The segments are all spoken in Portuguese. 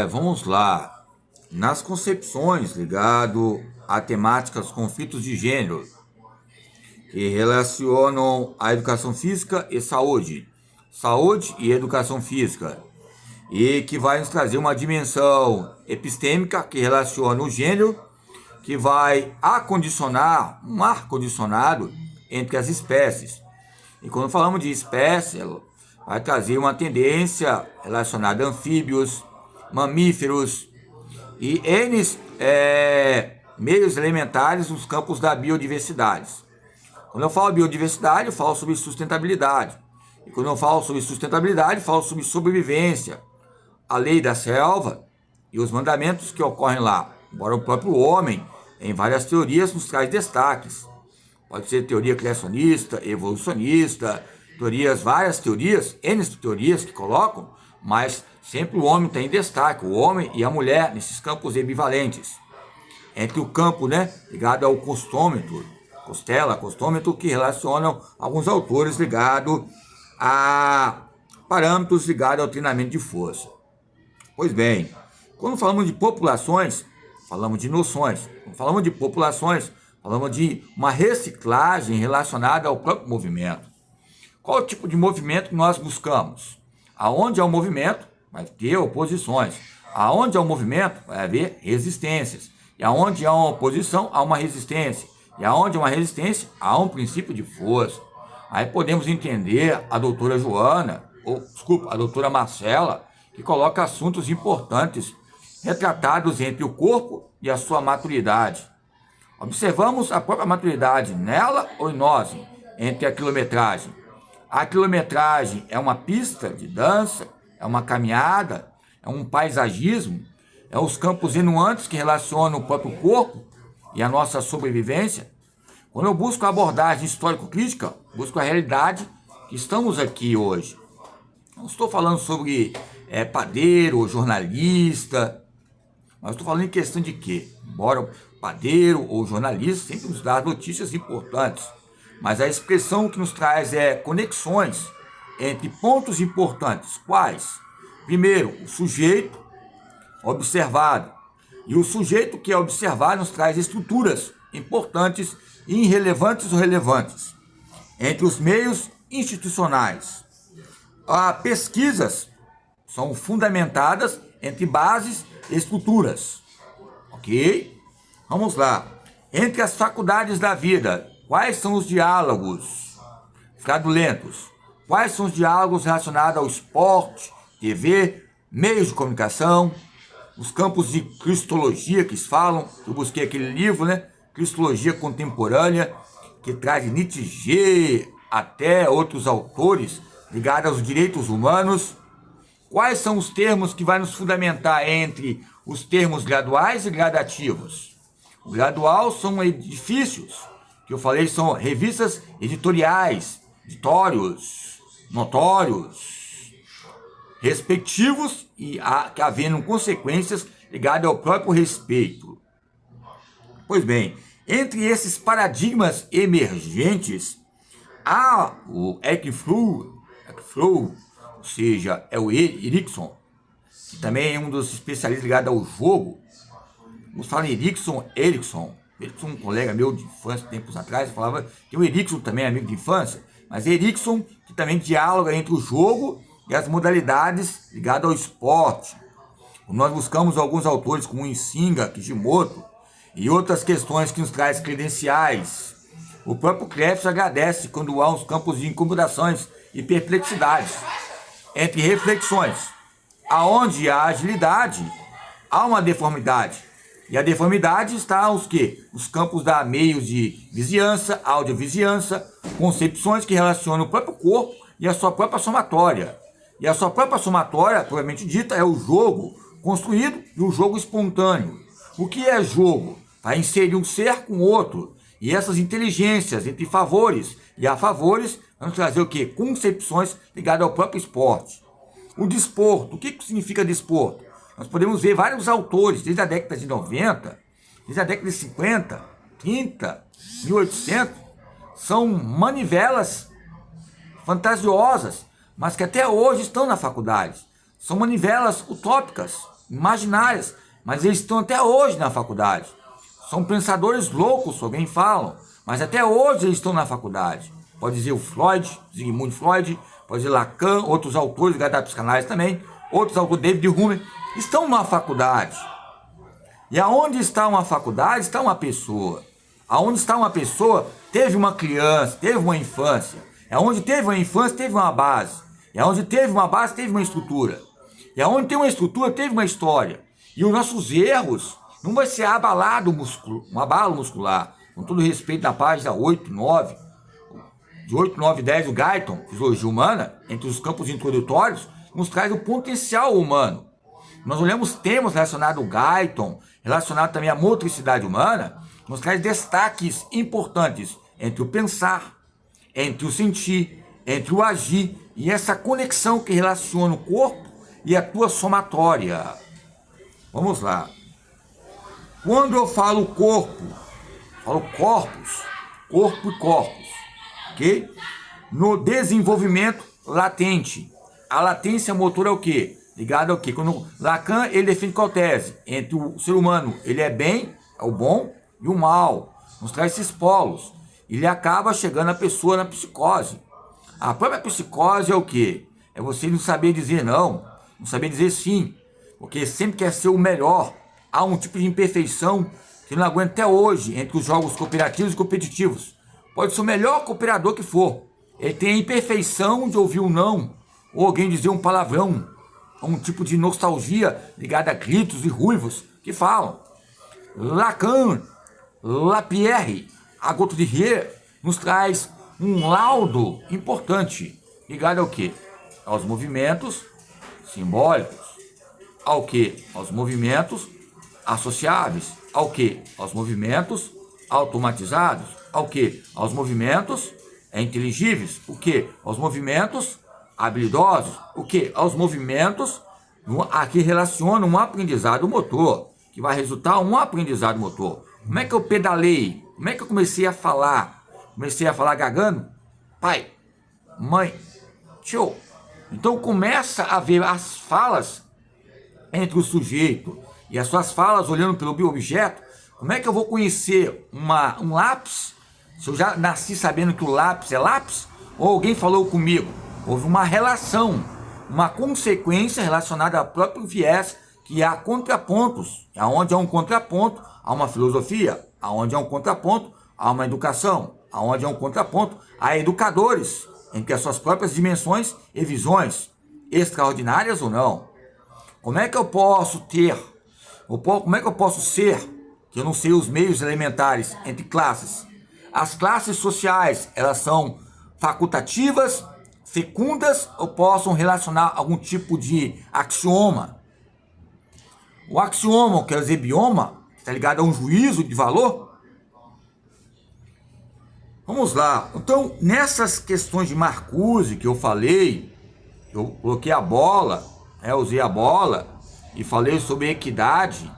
Vamos lá. Nas concepções ligado a temáticas conflitos de gênero que relacionam a educação física e saúde e educação física, e que vai nos trazer uma dimensão epistêmica que relaciona o gênero, que vai acondicionar um ar-condicionado entre as espécies. E quando falamos de espécie, ela vai trazer uma tendência relacionada a anfíbios, mamíferos e N meios elementares nos campos da biodiversidade. Quando eu falo biodiversidade, eu falo sobre sustentabilidade. E quando eu falo sobre sustentabilidade, eu falo sobre sobrevivência, a lei da selva e os mandamentos que ocorrem lá. Embora o próprio homem, em várias teorias, nos traz destaques. Pode ser teoria criacionista, evolucionista, várias teorias, N teorias que colocam, mas sempre o homem tem destaque, o homem e a mulher nesses campos ambivalentes. Entre o campo, ligado ao costômetro, costômetro, que relacionam alguns autores ligados a parâmetros ligados ao treinamento de força. Pois bem, quando falamos de populações, falamos de noções. Quando falamos de populações, falamos de uma reciclagem relacionada ao próprio movimento. Qual o tipo de movimento que nós buscamos? Aonde há um movimento, vai ter oposições. Aonde há um movimento, vai haver resistências. E aonde há uma oposição, há uma resistência. E aonde há uma resistência, há um princípio de força. Aí podemos entender a doutora a doutora Marcela, que coloca assuntos importantes retratados entre o corpo e a sua maturidade. Observamos a própria maturidade nela ou em nós, entre a quilometragem. A quilometragem é uma pista de dança, é uma caminhada, é um paisagismo, é os campos enuantes que relacionam o próprio corpo e a nossa sobrevivência. Quando eu busco a abordagem histórico-crítica, busco a realidade que estamos aqui hoje. Não estou falando sobre padeiro ou jornalista, mas estou falando em questão de quê? Embora o padeiro ou jornalista sempre nos dá notícias importantes, mas a expressão que nos traz conexões entre pontos importantes. Quais? Primeiro, o sujeito observado. E o sujeito que é observado nos traz estruturas importantes e irrelevantes ou relevantes. Entre os meios institucionais, as pesquisas são fundamentadas entre bases e estruturas. Ok? Vamos lá. Entre as faculdades da vida, quais são os diálogos fraudulentos? Quais são os diálogos relacionados ao esporte, TV, meios de comunicação, os campos de cristologia que falam? Eu busquei aquele livro, Cristologia Contemporânea, que traz Nietzsche até outros autores ligados aos direitos humanos. Quais são os termos que vai nos fundamentar entre os termos graduais e gradativos? O gradual são edifícios, que eu falei, são revistas editoriais, editórios, notórios, respectivos e havendo consequências ligadas ao próprio respeito. Pois bem, entre esses paradigmas emergentes, há o Ekflow, ou seja, é o Erikson, que também é um dos especialistas ligados ao jogo. Vamos falar em Erickson, um colega meu de infância, tempos atrás, falava que o Erickson também é amigo de infância, mas Erickson, que também dialoga entre o jogo e as modalidades ligadas ao esporte. Nós buscamos alguns autores como Nsinga, Kishimoto e outras questões que nos traz credenciais. O próprio Krebs agradece quando há uns campos de incomodações e perplexidades. Entre reflexões, aonde há agilidade, há uma deformidade. E a deformidade está os campos da meios de vizinhança, audiovizinhança, concepções que relacionam o próprio corpo e a sua própria somatória. E a sua própria somatória, propriamente dita, é o jogo construído e o jogo espontâneo. O que é jogo? Vai inserir um ser com outro. E essas inteligências entre favores e a favores vão trazer o quê? Concepções ligadas ao próprio esporte. O desporto. O que significa desporto? Nós podemos ver vários autores, desde a década de 90, desde a década de 50, 30, 1800, são manivelas fantasiosas, mas que até hoje estão na faculdade. São manivelas utópicas, imaginárias, mas eles estão até hoje na faculdade. São pensadores loucos, alguém fala, mas até hoje eles estão na faculdade. Pode dizer o Freud, Sigmund Freud, pode dizer Lacan, outros autores da psicanálise também, outros autores, David Hume, estão na faculdade. E aonde está uma faculdade, está uma pessoa. Aonde está uma pessoa, teve uma criança, teve uma infância. E aonde teve uma infância, teve uma base. E aonde teve uma base, teve uma estrutura. E aonde tem uma estrutura, teve uma história. E os nossos erros não vai ser abalado um abalo muscular. Com todo respeito na página 8, 9, de 8, 9 e 10, o Guyton, Fisiologia Humana, entre os campos introdutórios, nos traz o potencial humano. Nós olhamos temas relacionados ao Guyton, relacionado também à motricidade humana, nos traz destaques importantes entre o pensar, entre o sentir, entre o agir e essa conexão que relaciona o corpo e a tua somatória. Vamos lá. Quando eu falo corpo, falo corpus, corpo e corpus, ok? No desenvolvimento latente. A latência motora é o quê? Ligado ao quê? Quando Lacan, ele define qual tese? Entre o ser humano, ele é bem, é o bom, e o mal. Nos traz esses polos. Ele acaba chegando a pessoa na psicose. A própria psicose é o quê? É você não saber dizer não, não saber dizer sim, porque sempre quer ser o melhor. Há um tipo de imperfeição que não aguenta até hoje entre os jogos cooperativos e competitivos. Pode ser o melhor cooperador que for. Ele tem a imperfeição de ouvir um não, ou alguém dizer um palavrão, um tipo de nostalgia ligada a gritos e ruivos que falam. Lacan, Lapierre, Agoto de Rier nos traz um laudo importante ligado ao quê? Aos movimentos simbólicos. Ao quê? Aos movimentos associáveis. Ao quê? Aos movimentos automatizados. Ao quê? Aos movimentos inteligíveis. O quê? Aos movimentos habilidosos. O quê? Aos movimentos que relacionam um aprendizado motor, que vai resultar um aprendizado motor. Como é que eu pedalei? Como é que eu comecei a falar? Comecei a falar gagando? Pai, mãe, tio. Então começa a ver as falas entre o sujeito e as suas falas olhando pelo objeto. Como é que eu vou conhecer um lápis? Se eu já nasci sabendo que o lápis é lápis? Ou alguém falou comigo? Houve uma relação, uma consequência relacionada ao próprio viés, que há contrapontos. Aonde há um contraponto, há uma filosofia. Aonde há um contraponto, há uma educação. Aonde há um contraponto, há educadores, entre as suas próprias dimensões e visões, extraordinárias ou não. Como é que eu posso ter, como é que eu posso ser, que eu não sei os meios elementares entre classes? As classes sociais, elas são facultativas, fecundas, ou possam relacionar algum tipo de axioma? O axioma, quer dizer bioma, está ligado a um juízo de valor? Vamos lá. Então, nessas questões de Marcuse que eu falei, eu coloquei a bola, usei a bola e falei sobre equidade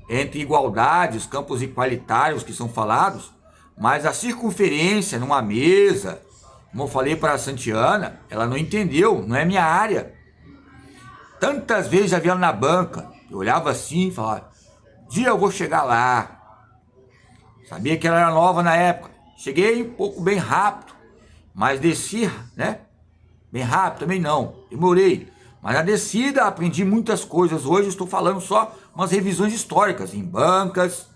entre igualdades, campos igualitários que são falados, mas a circunferência numa mesa, como eu falei para a Santiana, ela não entendeu, não é minha área. Tantas vezes já vi ela na banca, eu olhava assim e falava, dia eu vou chegar lá. Sabia que ela era nova na época. Cheguei um pouco bem rápido, mas desci, né? Bem rápido também não, demorei. Mas na descida aprendi muitas coisas. Hoje estou falando só umas revisões históricas em bancas.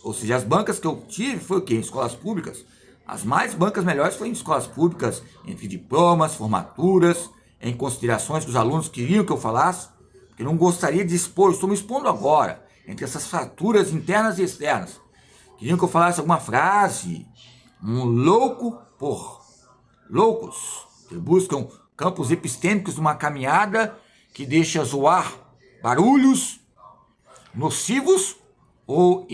Ou seja, as bancas que eu tive foi o quê? Em escolas públicas. As mais bancas melhores foram em escolas públicas, entre diplomas, formaturas, em considerações que os alunos queriam que eu falasse, porque eu não gostaria de expor, estou me expondo agora, entre essas fraturas internas e externas. Queriam que eu falasse alguma frase, um louco por loucos, que buscam campos epistêmicos numa caminhada que deixa zoar barulhos nocivos ou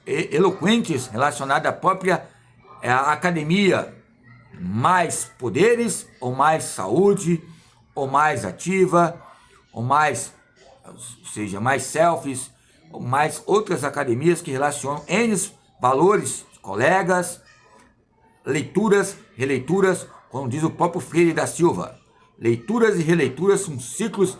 eloquentes relacionados à própria academia, mais poderes, ou mais saúde, ou mais ativa, ou mais, ou seja, mais selfies, ou mais outras academias que relacionam N valores, colegas, leituras, releituras, como diz o próprio Freire da Silva. Leituras e releituras são ciclos